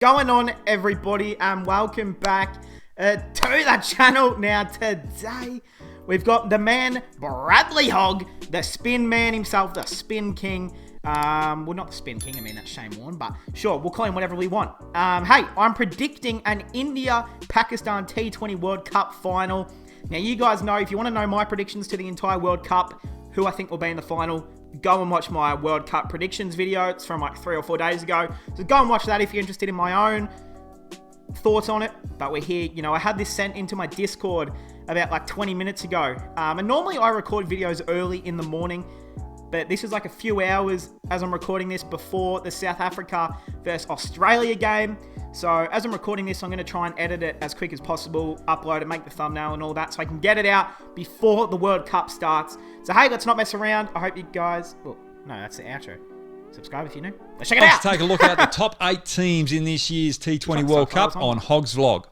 Going on, everybody, and welcome back to the channel. Now today we've got the man Bradley Hogg, the spin man himself, the spin king. Well, not the spin king, I mean that's Shane Warne, but sure, we'll call him whatever we want. Hey, I'm predicting an India-Pakistan T20 World Cup final. Now you guys know, if you want to know my predictions to the entire World Cup, who I think will be in the final, go and watch my World Cup predictions video. It's from like 3 or 4 days ago. So go and watch that if you're interested in my own thoughts on it. But we're here. You know, I had this sent into my Discord about like 20 minutes ago. And normally I record videos early in the morning, but this is like a few hours as I'm recording this before the South Africa versus Australia game. So as I'm recording this, I'm going to try and edit it as quick as possible, upload it, make the thumbnail and all that, so I can get it out before the World Cup starts. So hey, let's not mess around. I hope you guys... Well, no, that's the outro. Subscribe if you're new. Let's check it out. Let's take a look at the top 8 teams in this year's T20 World Cup on Hogg's Vlog.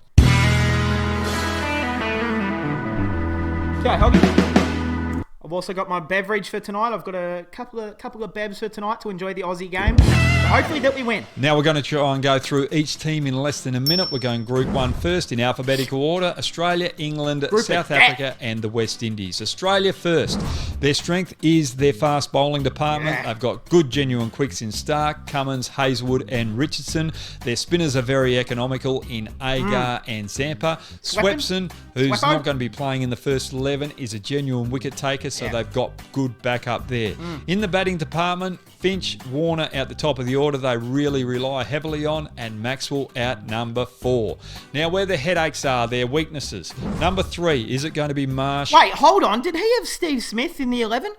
Okay, Hoggy. I've also got my beverage for tonight. I've got a couple of bevs for tonight to enjoy the Aussie game. So hopefully that we win. Now we're going to try and go through each team in less than a minute. We're going Group 1 first in alphabetical order. Australia, England, South Africa and the West Indies. Australia first. Their strength is their fast bowling department. They've got good genuine quicks in Stark, Cummins, Hazelwood and Richardson. Their spinners are very economical in Agar and Zampa. Swepson, who's not going to be playing in the first 11, is a genuine wicket taker, so they've got good backup there. In the batting department, Finch, Warner out the top of the order, they really rely heavily on, and Maxwell out number 4. Now where the headaches are, their weaknesses. Number 3, is it going to be Marsh? Wait, hold on. Did he have Steve Smith in the 11?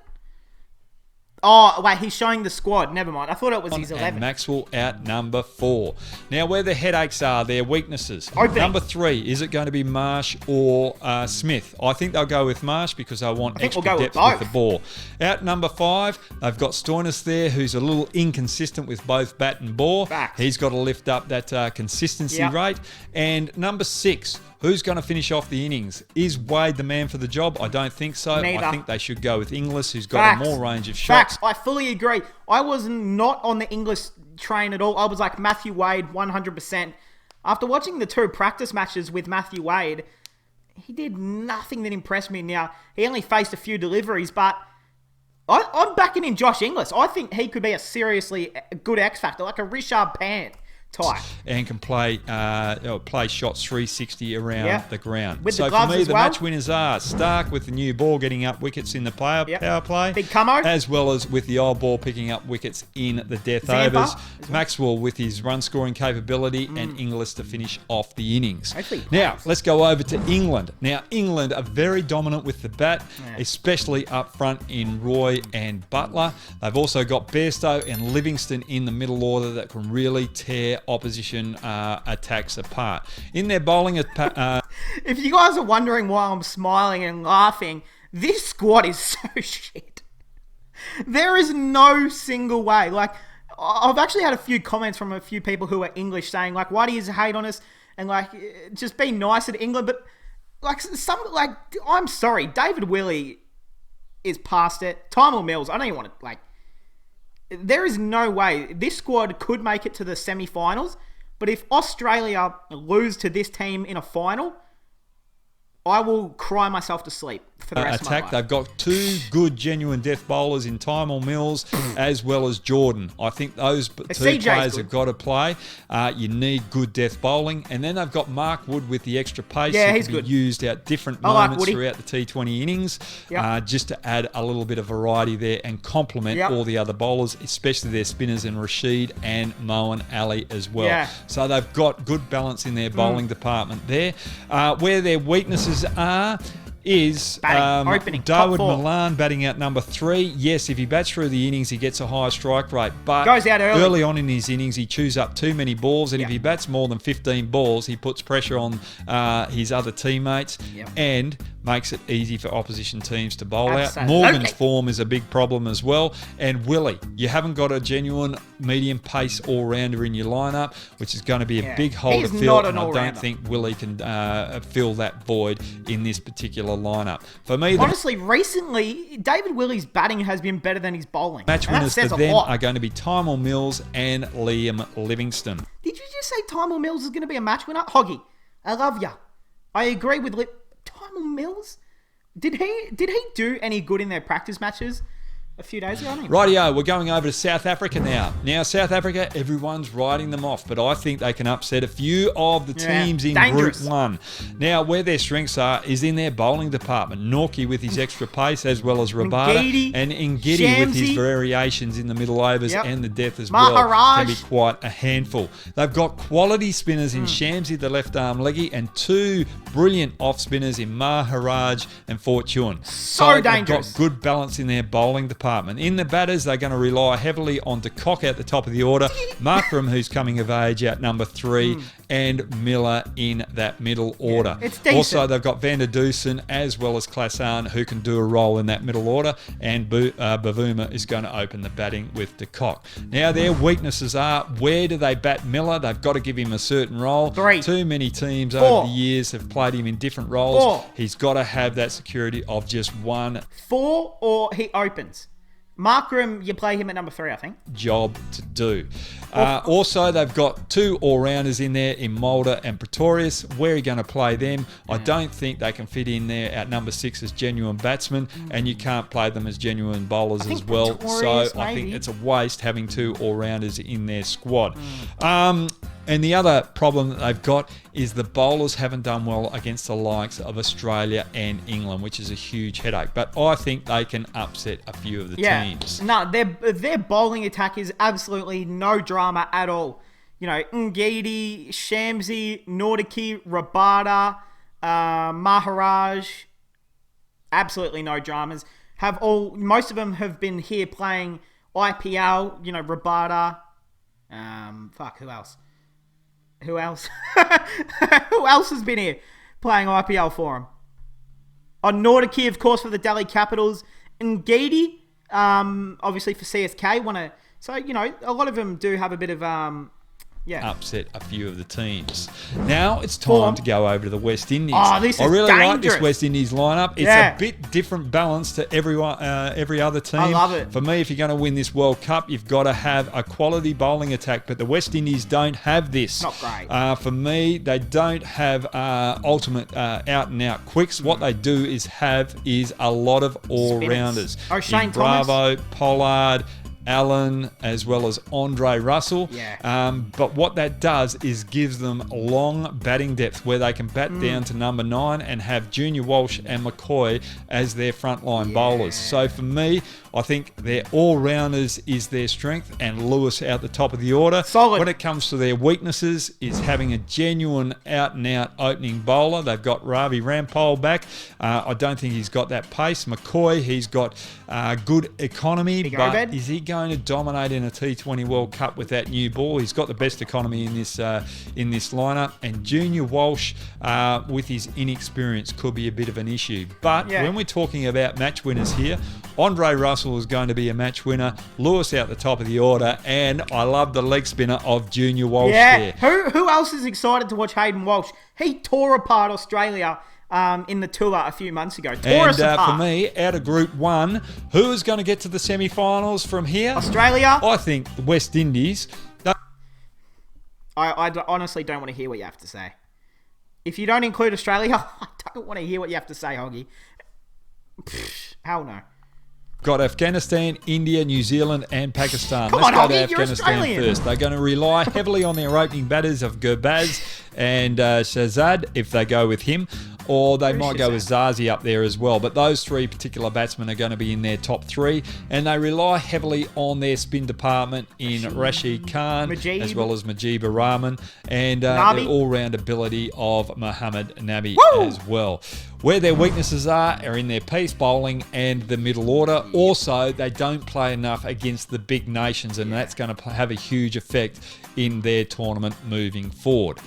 Oh, wait, he's showing the squad. Never mind. I thought it was his 11. And Maxwell out number 4. Now, where the headaches are, their weaknesses. Opening. Number 3, is it going to be Marsh or Smith? I think they'll go with Marsh because I want extra depth with the ball. Out number 5, they've got Stoinis there, who's a little inconsistent with both bat and ball. He's got to lift up that consistency rate. And number 6, who's going to finish off the innings? Is Wade the man for the job? I don't think so. Neither. I think they should go with Inglis, who's got a more range of shots. I fully agree. I was not on the English train at all. I was like Matthew Wade 100%. After watching the 2 practice matches with Matthew Wade, he did nothing that impressed me. Now, he only faced a few deliveries, but I'm backing in Josh Inglis. I think he could be a seriously good X factor, like a Richard Pant type. And can play shots 360 around the ground. With so the gloves for me, as the well. match winners are Stark with the new ball getting up wickets in the power play. Big Camo. As well as with the old ball picking up wickets in the death Zampa overs. Maxwell with his run scoring capability and Inglis to finish off the innings. Now, let's go over to England. Now, England are very dominant with the bat, especially up front in Roy and Butler. They've also got Bairstow and Livingston in the middle order that can really tear opposition attacks apart. In their bowling... If you guys are wondering why I'm smiling and laughing, this squad is so shit. There is no single way. Like, I've actually had a few comments from a few people who are English saying, like, why do you hate on us? And, like, just be nice at England. But, like, I'm sorry, David Willey is past it. Tymal Mills, I don't even want to, like... There is no way. This squad could make it to the semi-finals, but if Australia lose to this team in a final, I will cry myself to sleep for the rest of my life. They've got 2 good, genuine death bowlers in Tymal Mills as well as Jordan. I think those 2 players have got to play. You need good death bowling. And then they've got Mark Wood with the extra pace. He's good. Used at different like moments throughout the T20 innings, just to add a little bit of variety there and complement all the other bowlers, especially their spinners in Rashid and Moeen Ali as well. So they've got good balance in their bowling department there. Where their weaknesses is Dawood Malan batting out number 3. Yes, if he bats through the innings, he gets a higher strike rate. But goes out early on in his innings, he chews up too many balls. And if he bats more than 15 balls, he puts pressure on his other teammates. And makes it easy for opposition teams to bowl Absolutely. out. Morgan's form is a big problem as well. And Willie, you haven't got a genuine medium pace all-rounder in your lineup, which is going to be a big hole to fill. And I don't think Willie can fill that void in this particular lineup. For me, honestly, recently, David Willie's batting has been better than his bowling. Match winners for them are going to be Tymor Mills and Liam Livingstone. Did you just say Tymor Mills is going to be a match winner? Hoggy, I love ya. I agree with Tymor Mills. Did he do any good in their practice matches a few days ago? Rightio, we're going over to South Africa now. Now, South Africa, everyone's writing them off, but I think they can upset a few of the teams in Group 1. Now, where their strengths are is in their bowling department. Norkie with his extra pace, as well as Rabada, and Ngidi with his variations in the middle overs and the death as well, can be quite a handful. They've got quality spinners in Shamsi, the left-arm leggy, and 2 brilliant off-spinners in Maharaj and Fortune. So dangerous. They've got good balance in their bowling department. In the batters, they're going to rely heavily on De Kock at the top of the order, Markram, who's coming of age, at number 3, and Miller in that middle order. It's decent. Also, they've got Van der Dusen as well as Klasan, who can do a role in that middle order, and Bavuma is going to open the batting with De Kock. Now, their weaknesses are, where do they bat Miller? They've got to give him a certain role. 3. Too many teams over the years have played him in different roles. 4. He's got to have that security of just 1. 4 or he opens. Markram, you play him at number 3, I think. Job to do. Also, they've got 2 all-rounders in there in Mulder and Pretorius. Where are you going to play them? I don't think they can fit in there at number 6 as genuine batsmen, and you can't play them as genuine bowlers as well. Pretorius, so I think it's a waste having 2 all-rounders in their squad. And the other problem that they've got is the bowlers haven't done well against the likes of Australia and England, which is a huge headache. But I think they can upset a few of the teams. No, their bowling attack is absolutely no drama at all. You know, Ngidi, Shamsi, Nordici, Rabada, Maharaj, absolutely no dramas. Most of them have been here playing IPL. You know, Rabada. Who else? Who else has been here playing IPL for him? Nordici, of course, for the Delhi Capitals. Ngidi, obviously for CSK. So, you know, a lot of them do have a bit of upset a few of the teams. Now it's time to go over to the West Indies. This is I really dangerous. like this West Indies lineup. It's a bit different balance to every other team. I love it. For me, if you're going to win this World Cup, you've got to have a quality bowling attack, but the West Indies don't have this. Not great. For me, they don't have ultimate out-and-out quicks. What they do is have a lot of all-rounders. Shane Bravo, Pollard, Allen, as well as Andre Russell. But what that does is gives them long batting depth where they can bat down to number 9 and have Junior Walsh and McCoy as their frontline bowlers. So for me, I think their all-rounders is their strength, and Lewis out the top of the order. Solid. When it comes to their weaknesses is having a genuine out-and-out opening bowler. They've got Ravi Rampal back. I don't think he's got that pace. McCoy, he's got good economy, but is he going to dominate in a T20 World Cup with that new ball? He's got the best economy in this lineup, and Junior Walsh, with his inexperience, could be a bit of an issue. But when we're talking about match winners here, Andre Russell is going to be a match winner. Lewis out the top of the order, and I love the leg spinner of Junior Walsh there. Who else is excited to watch Hayden Walsh? He tore apart Australia in the tour a few months ago. For me, out of Group 1, who is going to get to the semi-finals from here? Australia. I think the West Indies. I honestly don't want to hear what you have to say. If you don't include Australia, I don't want to hear what you have to say, Hoggy. Hell no. Got Afghanistan, India, New Zealand, and Pakistan. Come Let's on, go Hoggy, to Afghanistan first. They're going to rely heavily on their opening batters of Gurbaz and Shahzad, if they go with him. Or they might go with Zazi up there as well. But those 3 particular batsmen are going to be in their top 3. And they rely heavily on their spin department in Rashid Khan, as well as Mujeeb Rahman, and the all-round ability of Mohammad Nabi as well. Where their weaknesses are in their pace bowling and the middle order. Also, they don't play enough against the big nations, and that's going to have a huge effect in their tournament moving forward.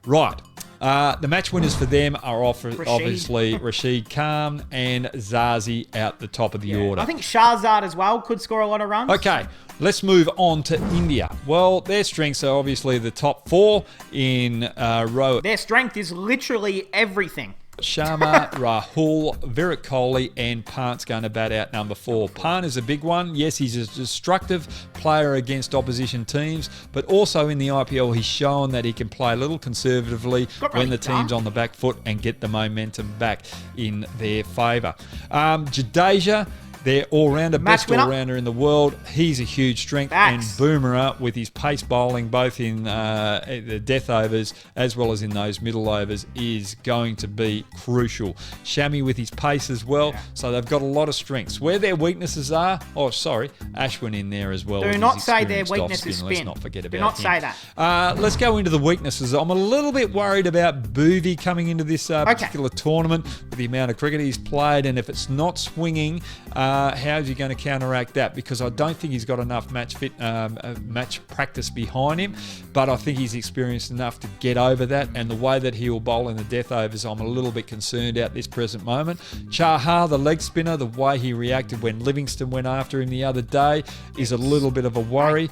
Right. The match winners for them are obviously Rashid Khan and Zazi out the top of the order. I think Shahzad as well could score a lot of runs. Okay, let's move on to India. Well, their strengths are obviously the top 4 in row. Their strength is literally everything. Sharma, Rahul, Virat Kohli, and Pant's going to bat out number 4. Pant is a big one. Yes, he's a destructive player against opposition teams, but also in the IPL, he's shown that he can play a little conservatively when the team's on the back foot and get the momentum back in their favour. Jadeja, their all-rounder, best all-rounder in the world. He's a huge strength. And Boomerang, with his pace bowling, both in the death overs as well as in those middle overs, is going to be crucial. Shami with his pace as well. Yeah. So they've got a lot of strengths. Where their weaknesses are, Ashwin in there as well. Do not say their weakness is spin. Let's not forget about him. Do not say that. Let's go into the weaknesses. I'm a little bit worried about Bhuvi coming into this particular tournament with the amount of cricket he's played, and if it's not swinging, how's he going to counteract that? Because I don't think he's got enough match practice behind him, but I think he's experienced enough to get over that, and the way that he'll bowl in the death overs, I'm a little bit concerned at this present moment. Chahar, the leg spinner, the way he reacted when Livingston went after him the other day is a little bit of a worry.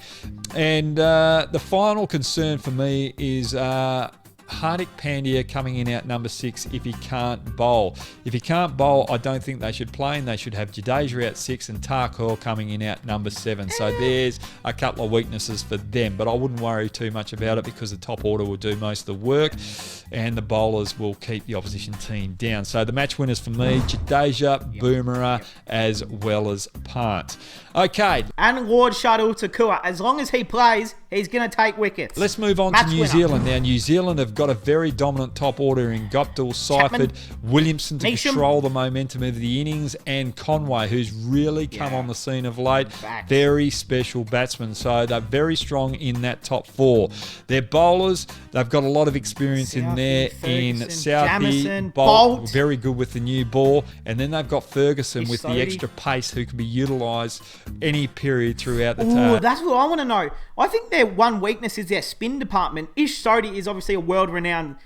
And the final concern for me is Hardik Pandya coming in out number 6 if he can't bowl. If he can't bowl, I don't think they should play, and they should have Jadeja out 6 and Thakur coming in out number 7. So there's a couple of weaknesses for them, but I wouldn't worry too much about it because the top order will do most of the work and the bowlers will keep the opposition team down. So the match winners for me, Jadeja, Boomerang, as well as Pant. Okay. And Lord Shuttle Takua, as long as he plays, he's going to take wickets. Let's move on to New Zealand. Now, New Zealand have got a very dominant top order in Guptill, Seifert, Williamson to control the momentum of the innings, and Conway, who's really come on the scene of late. Very special batsman. So they're very strong in that top 4. Their bowlers, they've got a lot of experience in there in Southey, Bolt, very good with the new ball. And then they've got Ferguson with the extra pace who can be utilised any period throughout the time. That's what I want to know. I think their one weakness is their spin department. Ish Sodhi is obviously a world-renowned,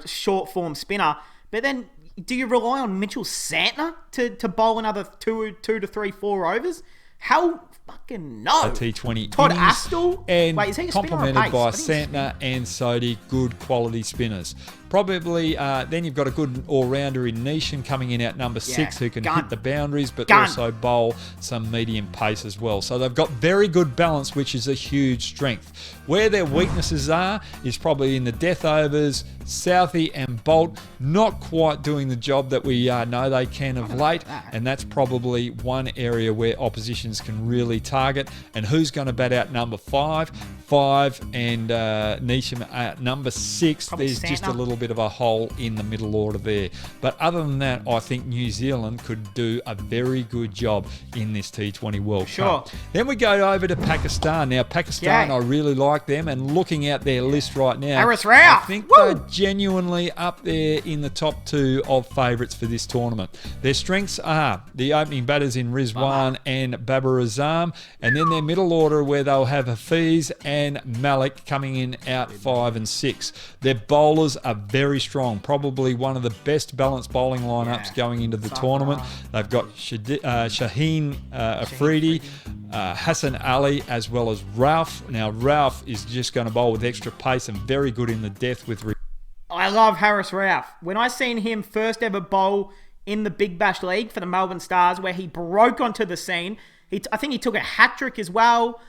short form spinner. But then, do you rely on Mitchell Santner to bowl another 2 to 3, 4 overs? How fucking no. A T20 Todd Astle, and is he a complemented by Santner and Sodhi, good quality spinners. Probably then you've got a good all-rounder in Nishan coming in at number 6 who can hit the boundaries but also bowl some medium pace as well. So they've got very good balance, which is a huge strength. Where their weaknesses are is probably in the death overs. Southey and Bolt not quite doing the job that we know they can of late, and that's probably one area where oppositions can really target. And who's going to bat out number 5? 5 and Nisham at number 6. Probably there's Santner. Just a little bit of a hole in the middle order there. But other than that, I think New Zealand could do a very good job in this T20 World Cup. Then we go over to Pakistan. Now, Pakistan, I really like them, and looking at their list right now, Harris Rao. I think they're genuinely up there in the top 2 of favourites for this tournament. Their strengths are the opening batters in Rizwan and Babar Azam, and then their middle order where they'll have Hafiz and Malik coming in out 5 and 6. Their bowlers are very strong, probably one of the best balanced bowling lineups going into the tournament. They've got Shaheen Afridi, Hassan Ali, as well as Ralph. Now, Ralph is just going to bowl with extra pace and very good in the death with... I love Harris Ralph. When I seen him first ever bowl in the Big Bash League for the Melbourne Stars, where he broke onto the scene, I think he took a hat-trick as well.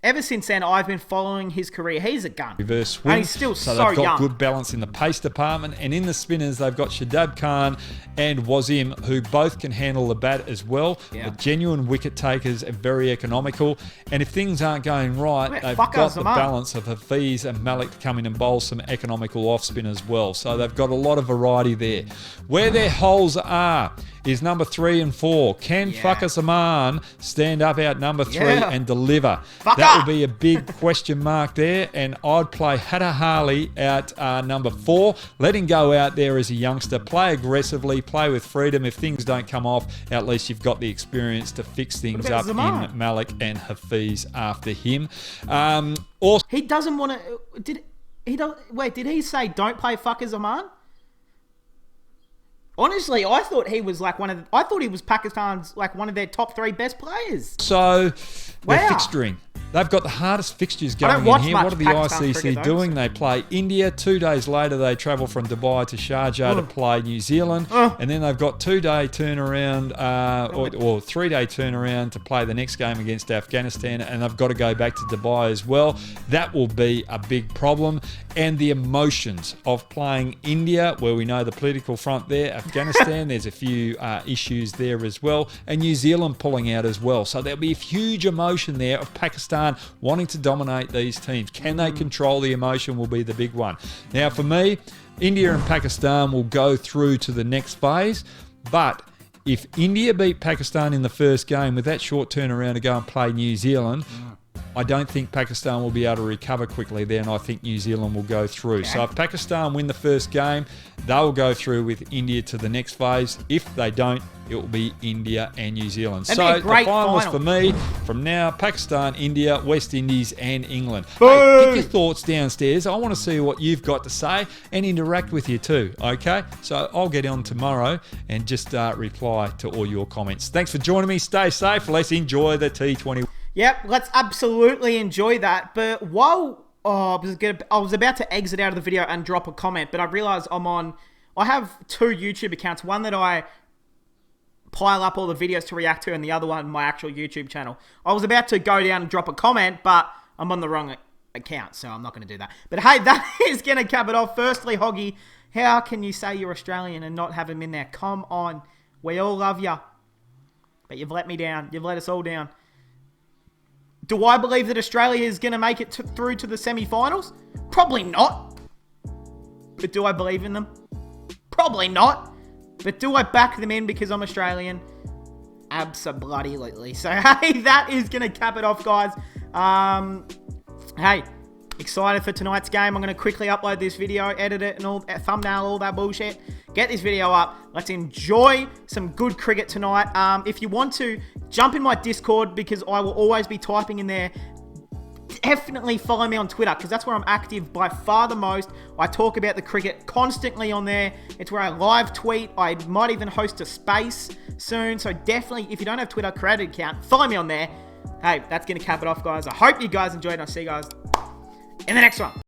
Ever since then, I've been following his career. He's a gun. Reverse swing. And he's still so they've got young. Good balance in the pace department. And in the spinners, they've got Shadab Khan and Wazim, who both can handle the bat as well. But genuine wicket takers and very economical. And if things aren't going right, they've got the balance of Hafiz and Malik to come in and bowl some economical off-spin as well. So they've got a lot of variety there. Where their holes are is number 3 and 4. Can Fakhar Zaman stand up out number 3 and deliver? That would be a big question mark there, and I'd play Hatter Harley out number 4. Let him go out there as a youngster, play aggressively, play with freedom. If things don't come off, at least you've got the experience to fix things up in Malik and Hafiz after him. He doesn't want to... He don't. Wait, did he say don't play fuckers Oman? Honestly, I thought he was like I thought he was Pakistan's like one of their top 3 best players. So they're Wow. fixturing. They've got the hardest fixtures I don't going watch in here. much What are the Pakistan ICC cricket, though, doing? so- They play India. 2 days later, they travel from Dubai to Sharjah to play New Zealand. And then they've got 2-day turnaround or 3-day turnaround to play the next game against Afghanistan. And they've got to go back to Dubai as well. That will be a big problem. And the emotions of playing India, where we know the political front there, Afghanistan, there's a few issues there as well, and New Zealand pulling out as well. So there'll be a huge emotion there of Pakistan wanting to dominate these teams. Can they control the emotion will be the big one. Now for me, India and Pakistan will go through to the next phase, but if India beat Pakistan in the first game with that short turnaround to go and play New Zealand, I don't think Pakistan will be able to recover quickly there, and I think New Zealand will go through. Okay. So if Pakistan win the first game, they'll go through with India to the next phase. If they don't, it will be India and New Zealand. That'd be a great the finals final. for me, from now, Pakistan, India, West Indies and England. Boom. Hey, get your thoughts downstairs. I want to see what you've got to say and interact with you too, okay? So I'll get on tomorrow and just reply to all your comments. Thanks for joining me. Stay safe. Let's enjoy the T20. Yep, let's absolutely enjoy that. But while I was about to exit out of the video and drop a comment, but I realized I have 2 YouTube accounts. One that I pile up all the videos to react to, and the other one, my actual YouTube channel. I was about to go down and drop a comment, but I'm on the wrong account, so I'm not going to do that. But hey, that is going to cap it off. Firstly, Hoggy, how can you say you're Australian and not have him in there? Come on. We all love you. But you've let me down. You've let us all down. Do I believe that Australia is going to make it through to the semi-finals? Probably not. But do I believe in them? Probably not. But do I back them in because I'm Australian? Abso-bloody-lutely. So, hey, that is going to cap it off, guys. Hey, excited for tonight's game. I'm going to quickly upload this video, edit it, and all thumbnail, all that bullshit. Get this video up. Let's enjoy some good cricket tonight. If you want to, jump in my Discord because I will always be typing in there. Definitely follow me on Twitter because that's where I'm active by far the most. I talk about the cricket constantly on there. It's where I live tweet. I might even host a space soon. So definitely, if you don't have Twitter, create an account. Follow me on there. Hey, that's going to cap it off, guys. I hope you guys enjoyed, and I'll see you guys in the next one.